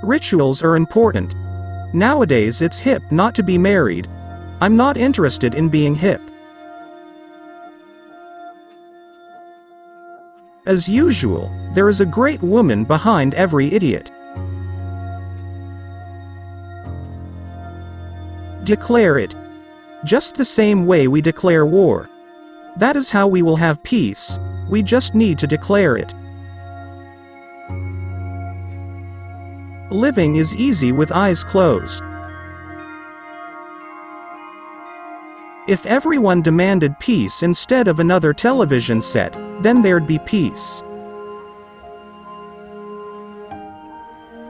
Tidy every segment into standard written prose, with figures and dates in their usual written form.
Rituals are important. Nowadays it's hip not to be married. I'm not interested in being hip. As usual, there is a great woman behind every idiot. Declare it. Just the same way we declare war. That is how we will have peace. We just need to declare it. Living is easy with eyes closed. If everyone demanded peace instead of another television set, then there'd be peace.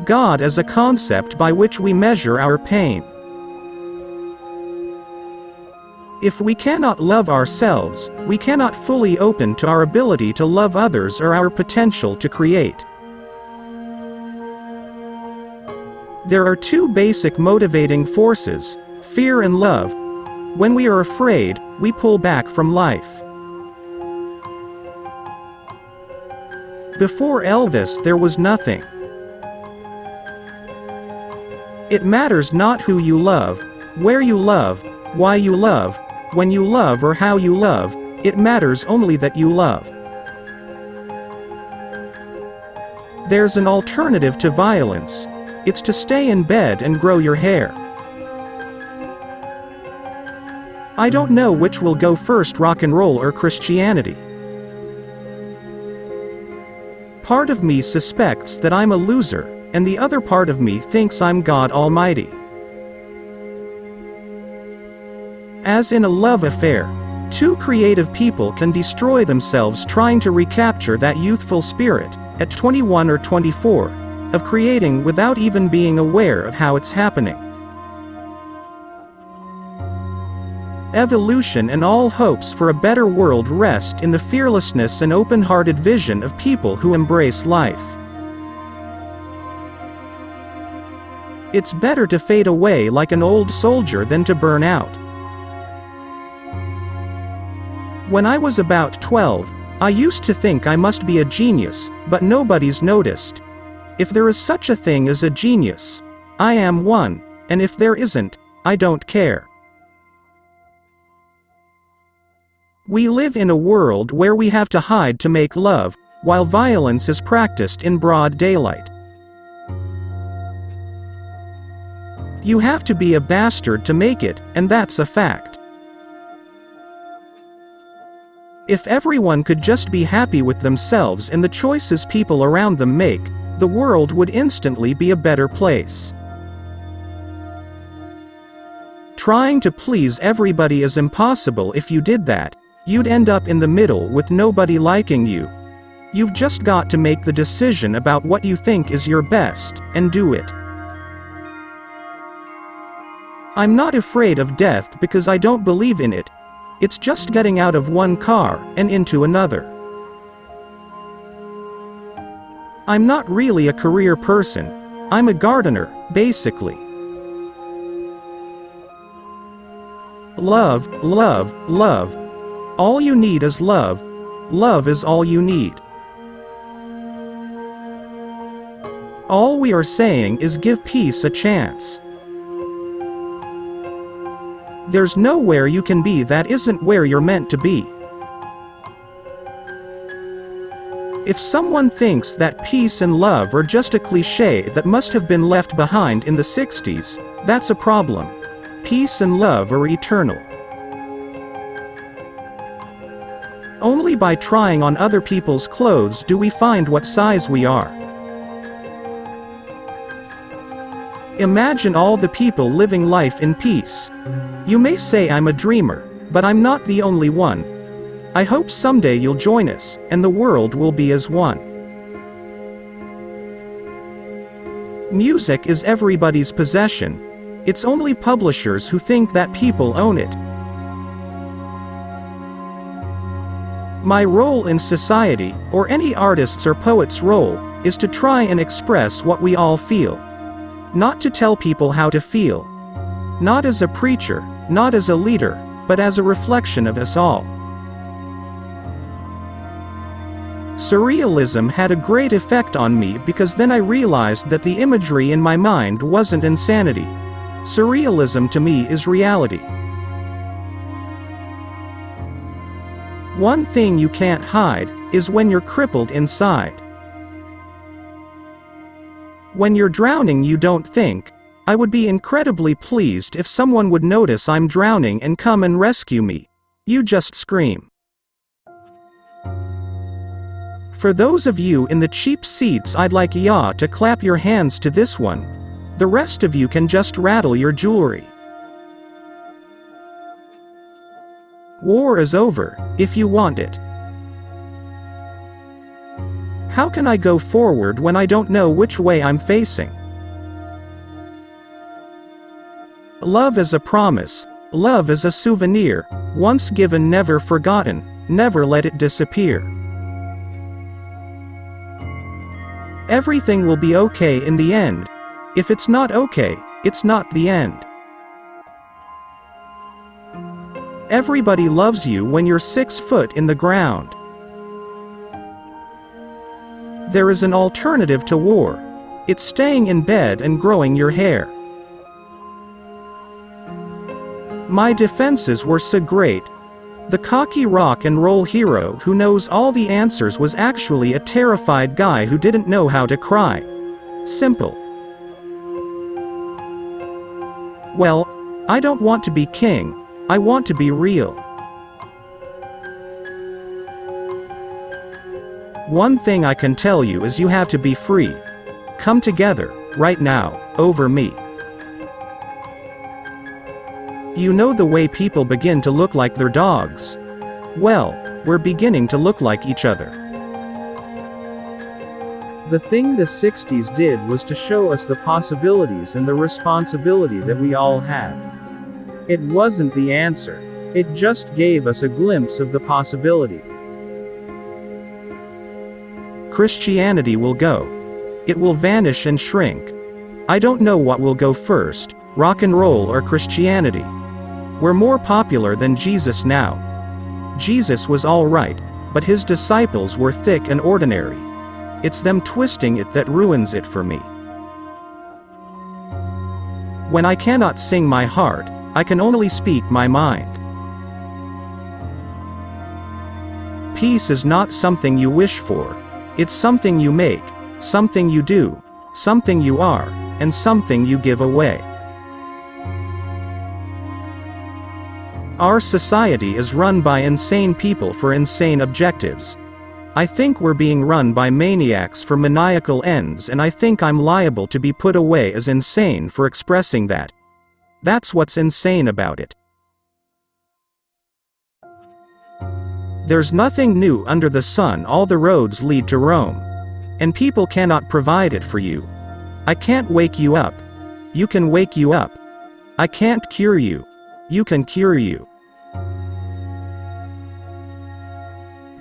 God is a concept by which we measure our pain. If we cannot love ourselves, we cannot fully open to our ability to love others or our potential to create. There are two basic motivating forces, fear and love. When we are afraid, we pull back from life. Before Elvis there was nothing. It matters not who you love, where you love, why you love, when you love or how you love, it matters only that you love. There's an alternative to violence. It's to stay in bed and grow your hair. I don't know which will go first, rock and roll or Christianity. Part of me suspects that I'm a loser, and the other part of me thinks I'm God Almighty. As in a love affair, two creative people can destroy themselves trying to recapture that youthful spirit, at 21 or 24, of creating without even being aware of how it's happening. Evolution and all hopes for a better world rest in the fearlessness and open-hearted vision of people who embrace life. It's better to fade away like an old soldier than to burn out. When I was about 12, I used to think I must be a genius, but nobody's noticed. If there is such a thing as a genius, I am one, and if there isn't, I don't care. We live in a world where we have to hide to make love, while violence is practiced in broad daylight. You have to be a bastard to make it, and that's a fact. If everyone could just be happy with themselves and the choices people around them make, the world would instantly be a better place. Trying to please everybody is impossible. If you did that, you'd end up in the middle with nobody liking you. You've just got to make the decision about what you think is your best, and do it. I'm not afraid of death because I don't believe in it. It's just getting out of one car and into another. I'm not really a career person. I'm a gardener, basically. Love, love, love. All you need is love. Love is all you need. All we are saying is give peace a chance. There's nowhere you can be that isn't where you're meant to be. If someone thinks that peace and love are just a cliché that must have been left behind in the 60s, that's a problem. Peace and love are eternal. Only by trying on other people's clothes do we find what size we are. Imagine all the people living life in peace. You may say I'm a dreamer, but I'm not the only one. I hope someday you'll join us, and the world will be as one. Music is everybody's possession. It's only publishers who think that people own it. My role in society, or any artist's or poet's role, is to try and express what we all feel. Not to tell people how to feel. Not as a preacher, not as a leader, but as a reflection of us all. Surrealism had a great effect on me because then I realized that the imagery in my mind wasn't insanity. Surrealism to me is reality. One thing you can't hide is when you're crippled inside. When you're drowning, you don't think, "I would be incredibly pleased if someone would notice I'm drowning and come and rescue me." You just scream. For those of you in the cheap seats, I'd like ya to clap your hands to this one. The rest of you can just rattle your jewelry. War is over, if you want it. How can I go forward when I don't know which way I'm facing? Love is a promise. Love is a souvenir. Once given, never forgotten. Never let it disappear. Everything will be okay in the end. If it's not okay, it's not the end. Everybody loves you when you're 6 foot in the ground. There is an alternative to war. It's staying in bed and growing your hair. My defenses were so great. The cocky rock and roll hero who knows all the answers was actually a terrified guy who didn't know how to cry. Simple. Well, I don't want to be king. I want to be real. One thing I can tell you is you have to be free. Come together, right now, over me. You know the way people begin to look like their dogs? Well, we're beginning to look like each other. The thing the 60s did was to show us the possibilities and the responsibility that we all had. It wasn't the answer. It just gave us a glimpse of the possibility. Christianity will go. It will vanish and shrink. I don't know what will go first, rock and roll or Christianity. We're more popular than Jesus now. Jesus was all right, but his disciples were thick and ordinary. It's them twisting it that ruins it for me. When I cannot sing my heart, I can only speak my mind. Peace is not something you wish for. It's something you make, something you do, something you are, and something you give away. Our society is run by insane people for insane objectives. I think we're being run by maniacs for maniacal ends, and I think I'm liable to be put away as insane for expressing that. That's what's insane about it. There's nothing new under the sun. All the roads lead to Rome. And people cannot provide it for you. I can't wake you up. You can wake you up. I can't cure you. You can cure you.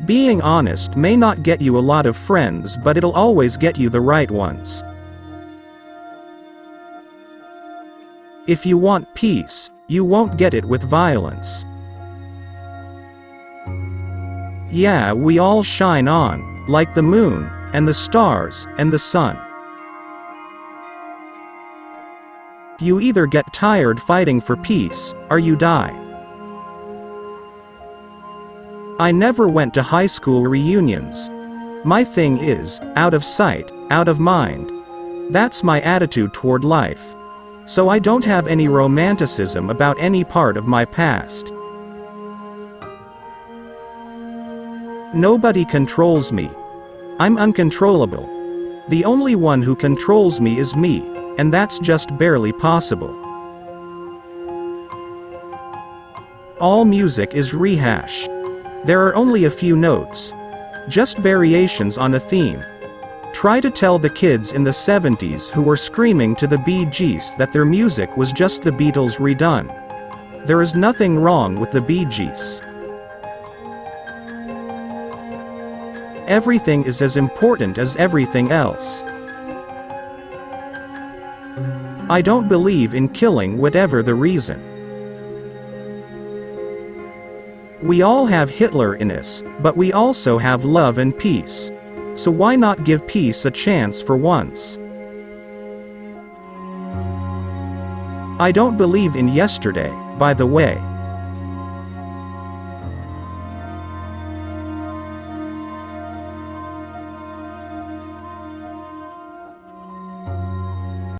Being honest may not get you a lot of friends, but it'll always get you the right ones. If you want peace, you won't get it with violence. Yeah, we all shine on, like the moon, and the stars, and the sun. You either get tired fighting for peace, or you die. I never went to high school reunions. My thing is, out of sight, out of mind. That's my attitude toward life. So I don't have any romanticism about any part of my past. Nobody controls me. I'm uncontrollable. The only one who controls me is me, and that's just barely possible. All music is rehash. There are only a few notes. Just variations on a theme. Try to tell the kids in the 70s who were screaming to the Bee Gees that their music was just the Beatles redone. There is nothing wrong with the Bee Gees. Everything is as important as everything else. I don't believe in killing whatever the reason. We all have Hitler in us, but we also have love and peace. So why not give peace a chance for once? I don't believe in yesterday, by the way.